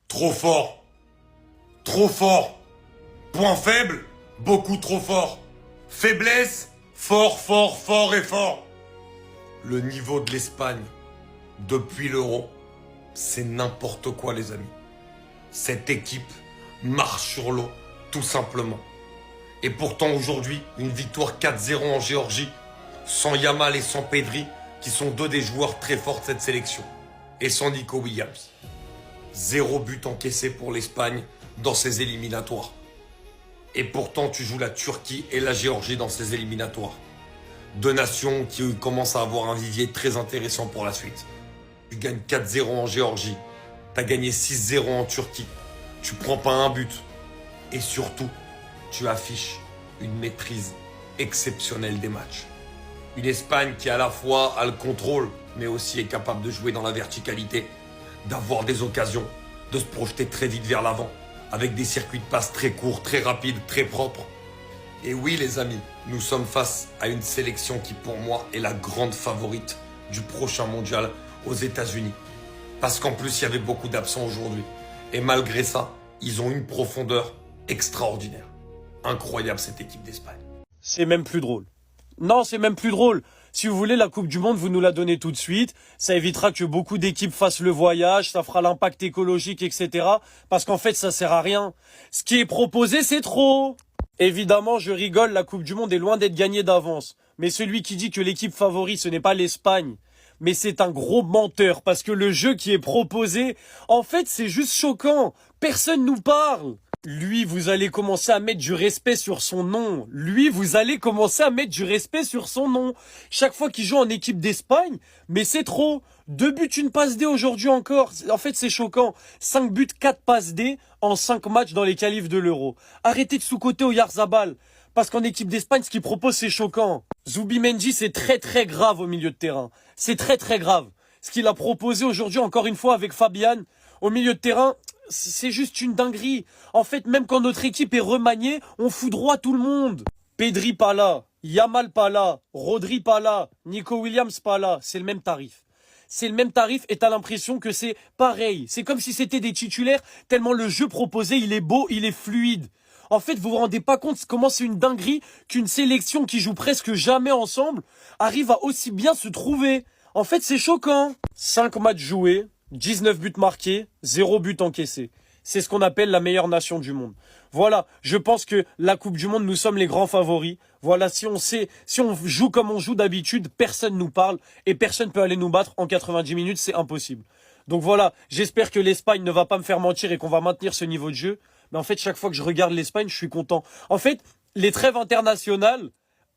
Trop fort. Trop fort. Point faible, beaucoup trop fort. Faiblesse, fort, fort, fort et fort. Le niveau de l'Espagne, depuis l'Euro, c'est n'importe quoi les amis. Cette équipe marche sur l'eau, tout simplement. Et pourtant aujourd'hui, une victoire 4-0 en Géorgie, sans Yamal et sans Pedri, qui sont deux des joueurs très forts de cette sélection. Et sans Nico Williams. 0 but encaissé pour l'Espagne dans ses éliminatoires. Et pourtant, tu joues la Turquie et la Géorgie dans ces éliminatoires. Deux nations qui commencent à avoir un vivier très intéressant pour la suite. Tu gagnes 4-0 en Géorgie. Tu as gagné 6-0 en Turquie. Tu prends pas un but. Et surtout, tu affiches une maîtrise exceptionnelle des matchs. Une Espagne qui à la fois a le contrôle, mais aussi est capable de jouer dans la verticalité, d'avoir des occasions, de se projeter très vite vers l'avant, avec des circuits de passe très courts, très rapides, très propres. Et oui les amis, nous sommes face à une sélection qui pour moi est la grande favorite du prochain mondial aux États-Unis. Parce qu'en plus il y avait beaucoup d'absents aujourd'hui. Et malgré ça, ils ont une profondeur extraordinaire. Incroyable cette équipe d'Espagne. C'est même plus drôle. Non, c'est même plus drôle. Si vous voulez, la Coupe du Monde, vous nous la donnez tout de suite. Ça évitera que beaucoup d'équipes fassent le voyage, ça fera l'impact écologique, etc. Parce qu'en fait, ça sert à rien. Ce qui est proposé, c'est trop. Évidemment, je rigole, la Coupe du Monde est loin d'être gagnée d'avance. Mais celui qui dit que l'équipe favorite, ce n'est pas l'Espagne, mais c'est un gros menteur. Parce que le jeu qui est proposé, en fait, c'est juste choquant. Personne nous parle. Lui, vous allez commencer à mettre du respect sur son nom. Lui, vous allez commencer à mettre du respect sur son nom. Chaque fois qu'il joue en équipe d'Espagne, mais c'est trop. 2 buts, 1 passe D aujourd'hui encore. En fait, c'est choquant. 5 buts, 4 passes D en 5 matchs dans les qualifs de l'Euro. Arrêtez de sous-coter Oyarzabal. Parce qu'en équipe d'Espagne, ce qu'il propose, c'est choquant. Zubimendi, c'est très très grave au milieu de terrain. C'est très très grave. Ce qu'il a proposé aujourd'hui, encore une fois, avec Fabian, au milieu de terrain, c'est juste une dinguerie. En fait, même quand notre équipe est remaniée, on foudroie tout le monde. Pedri pas là, Yamal pas là, Rodri pas là, Nico Williams pas là. C'est le même tarif. C'est le même tarif et t'as l'impression que c'est pareil. C'est comme si c'était des titulaires, tellement le jeu proposé, il est beau, il est fluide. En fait, vous vous rendez pas compte comment c'est une dinguerie qu'une sélection qui joue presque jamais ensemble arrive à aussi bien se trouver. En fait, c'est choquant. 5 matchs joués, 19 buts marqués, 0 but encaissé. C'est ce qu'on appelle la meilleure nation du monde. Voilà, je pense que la Coupe du Monde, nous sommes les grands favoris. Voilà, si on joue comme on joue d'habitude, personne nous parle et personne peut aller nous battre en 90 minutes, c'est impossible. Donc voilà, j'espère que l'Espagne ne va pas me faire mentir et qu'on va maintenir ce niveau de jeu. Mais en fait, chaque fois que je regarde l'Espagne, je suis content. En fait, les trêves internationales,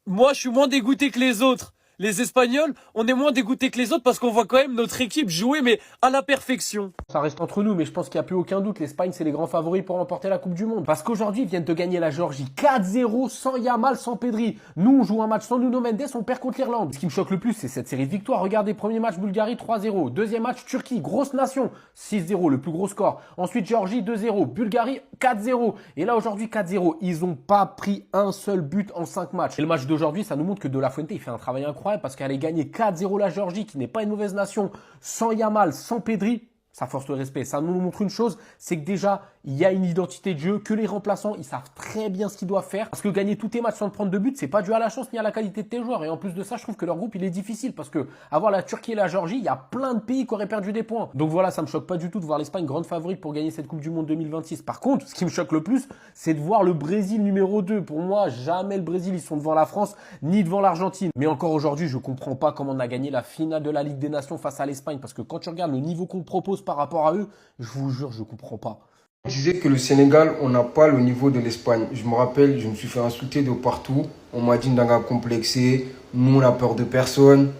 moi, je suis moins dégoûté que les autres. Les Espagnols, on est moins dégoûtés que les autres parce qu'on voit quand même notre équipe jouer, mais à la perfection. Ça reste entre nous, mais je pense qu'il n'y a plus aucun doute. L'Espagne, c'est les grands favoris pour remporter la Coupe du Monde. Parce qu'aujourd'hui, ils viennent de gagner la Géorgie 4-0 sans Yamal, sans Pedri. Nous, on joue un match sans Nuno Mendes, on perd contre l'Irlande. Ce qui me choque le plus, c'est cette série de victoires. Regardez, premier match Bulgarie 3-0. Deuxième match Turquie, grosse nation, 6-0, le plus gros score. Ensuite Géorgie 2-0, Bulgarie 4-0. Et là, aujourd'hui 4-0. Ils n'ont pas pris un seul but en 5 matchs. Et le match d'aujourd'hui, ça nous montre que De La Fuente, il fait un travail incroyable parce qu'elle est gagnée 4-0 la Géorgie, qui n'est pas une mauvaise nation, sans Yamal, sans Pedri. Ça force le respect. Ça nous montre une chose, c'est que déjà, il y a une identité de jeu, que les remplaçants, ils savent très bien ce qu'ils doivent faire. Parce que gagner tous tes matchs sans te prendre de but, c'est pas dû à la chance ni à la qualité de tes joueurs. Et en plus de ça, je trouve que leur groupe, il est difficile. Parce que avoir la Turquie et la Géorgie, il y a plein de pays qui auraient perdu des points. Donc voilà, ça me choque pas du tout de voir l'Espagne grande favorite pour gagner cette Coupe du Monde 2026. Par contre, ce qui me choque le plus, c'est de voir le Brésil numéro 2. Pour moi, jamais le Brésil, ils sont devant la France, ni devant l'Argentine. Mais encore aujourd'hui, je comprends pas comment on a gagné la finale de la Ligue des Nations face à l'Espagne. Parce que quand tu regardes le niveau qu'on propose par rapport à eux, je vous jure, je comprends pas. On disait que le Sénégal, on n'a pas le niveau de l'Espagne. Je me rappelle, je me suis fait insulter de partout. On m'a dit Ndanga complexé, nous on a peur de personne.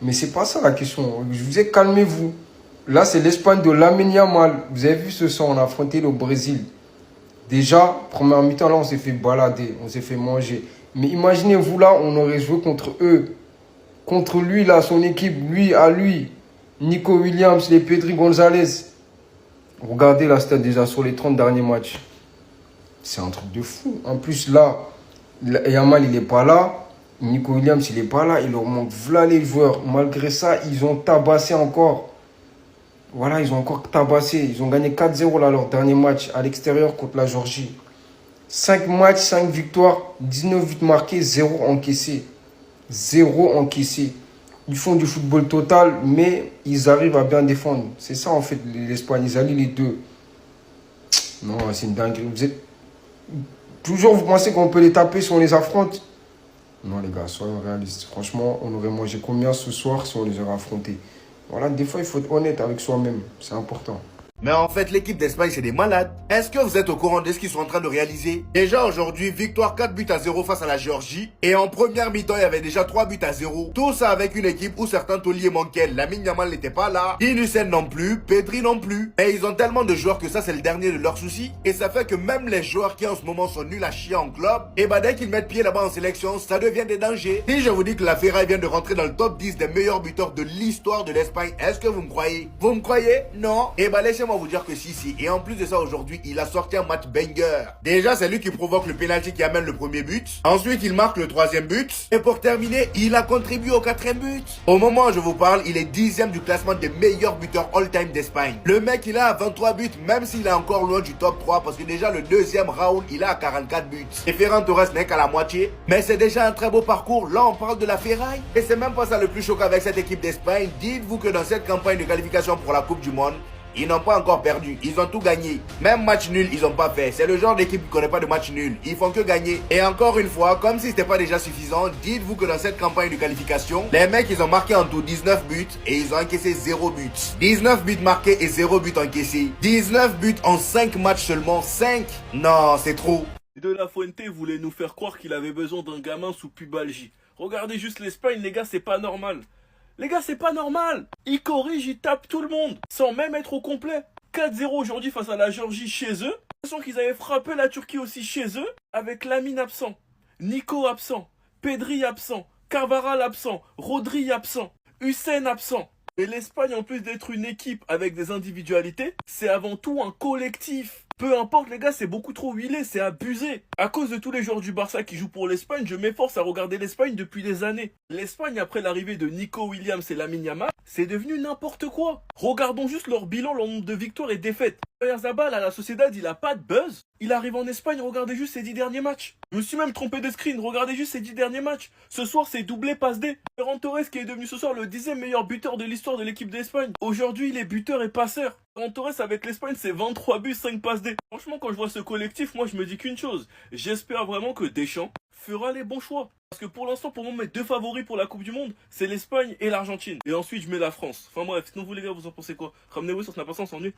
Mais c'est pas ça la question. Je vous ai calmez-vous. Là, c'est l'Espagne de Lamine Yamal. Vous avez vu ce soir, on a affronté le Brésil. Déjà, première mi-temps, là, on s'est fait balader, on s'est fait manger. Mais imaginez-vous là, on aurait joué contre eux. Contre lui, là, son équipe, lui à lui. Nico Williams, les Pedri Gonzalez. Regardez la stat déjà sur les 30 derniers matchs. C'est un truc de fou. En plus, là, Yamal, il n'est pas là. Nico Williams, il n'est pas là. Il leur manque voilà les joueurs. Malgré ça, ils ont tabassé encore. Voilà, ils ont encore tabassé. Ils ont gagné 4-0 là, leur dernier match à l'extérieur contre la Géorgie. 5 matchs, 5 victoires, 19 buts marqués, 0 encaissé. 0 encaissé. Ils font du football total, mais ils arrivent à bien défendre. C'est ça en fait l'Espagne. Ils allient les deux. Non, c'est une dinguerie. Vous êtes... Toujours vous pensez qu'on peut les taper si on les affronte? Non les gars, soyons réalistes. Franchement, on aurait mangé combien ce soir si on les aurait affrontés? Voilà, des fois il faut être honnête avec soi-même. C'est important. Mais en fait, l'équipe d'Espagne, c'est des malades. Est-ce que vous êtes au courant de ce qu'ils sont en train de réaliser? Déjà aujourd'hui, victoire 4-0 face à la Géorgie. Et en première mi-temps, il y avait déjà 3-0. Tout ça avec une équipe où certains tauliers manquaient. Lamine Yamal n'était pas là. Innocent non plus. Pedri non plus. Et ils ont tellement de joueurs que ça, c'est le dernier de leurs soucis. Et ça fait que même les joueurs qui en ce moment sont nuls à chier en club, et bah dès qu'ils mettent pied là-bas en sélection, ça devient des dangers. Si je vous dis que la Ferrari vient de rentrer dans le top 10 des meilleurs buteurs de l'histoire de l'Espagne, est-ce que vous me croyez? Vous me croyez? Non? Et bah laissez-moi vous dire que si. Et en plus de ça, aujourd'hui, il a sorti un match banger. Déjà, c'est lui qui provoque le penalty qui amène le premier but. Ensuite, il marque le troisième but. Et pour terminer, il a contribué au quatrième but. Au moment où je vous parle, il est 10e du classement des meilleurs buteurs all-time d'Espagne. Le mec, il a 23 buts, même s'il est encore loin du top 3, parce que déjà, le deuxième Raoul, il a 44 buts. Et Ferran Torres n'est qu'à la moitié. Mais c'est déjà un très beau parcours. Là, on parle de la Ferrari. Et c'est même pas ça le plus choquant avec cette équipe d'Espagne. Dites-vous que dans cette campagne de qualification pour la Coupe du Monde, ils n'ont pas encore perdu, ils ont tout gagné. Même match nul, ils n'ont pas fait. C'est le genre d'équipe qui ne connaît pas de match nul. Ils font que gagner. Et encore une fois, comme si c'était pas déjà suffisant, dites-vous que dans cette campagne de qualification, les mecs, ils ont marqué en tout 19 buts et ils ont encaissé 0 buts. 19 buts marqués et 0 buts encaissés. 19 buts en 5 matchs seulement. 5? Non, c'est trop. De La Fuente voulait nous faire croire qu'il avait besoin d'un gamin sous pubalgie. Regardez juste l'Espagne, les gars, c'est pas normal. Les gars, c'est pas normal. Ils corrigent, ils tapent tout le monde, sans même être au complet. 4-0 aujourd'hui face à la Géorgie chez eux. L'impression qu'ils avaient frappé la Turquie aussi chez eux, avec Lamine absent, Nico absent, Pedri absent, Carvajal absent, Rodri absent, Hussein absent. Et l'Espagne, en plus d'être une équipe avec des individualités, c'est avant tout un collectif. Peu importe les gars, c'est beaucoup trop huilé, c'est abusé. À cause de tous les joueurs du Barça qui jouent pour l'Espagne, je m'efforce à regarder l'Espagne depuis des années. L'Espagne, après l'arrivée de Nico Williams et Lamine Yamal, c'est devenu n'importe quoi. Regardons juste leur bilan, leur nombre de victoires et défaites. Oyarzabal à la Sociedad, il a pas de buzz. Il arrive en Espagne, regardez juste ses 10 derniers matchs. Je me suis même trompé de screen, regardez juste ses 10 derniers matchs. Ce soir, c'est doublé passe D. Ferran Torres qui est devenu ce soir le 10e meilleur buteur de l'histoire de l'équipe d'Espagne. Aujourd'hui, il est buteur et passeur. Ferran Torres avec l'Espagne, c'est 23 buts, 5 passes D. Franchement, quand je vois ce collectif, moi je me dis qu'une chose. J'espère vraiment que Deschamps fera les bons choix. Parce que pour l'instant, pour moi, mes deux favoris pour la Coupe du Monde, c'est l'Espagne et l'Argentine. Et ensuite, je mets la France. Enfin bref, sinon vous les gars, vous en pensez quoi? Ramenez-vous sur Snap, on s'ennuie.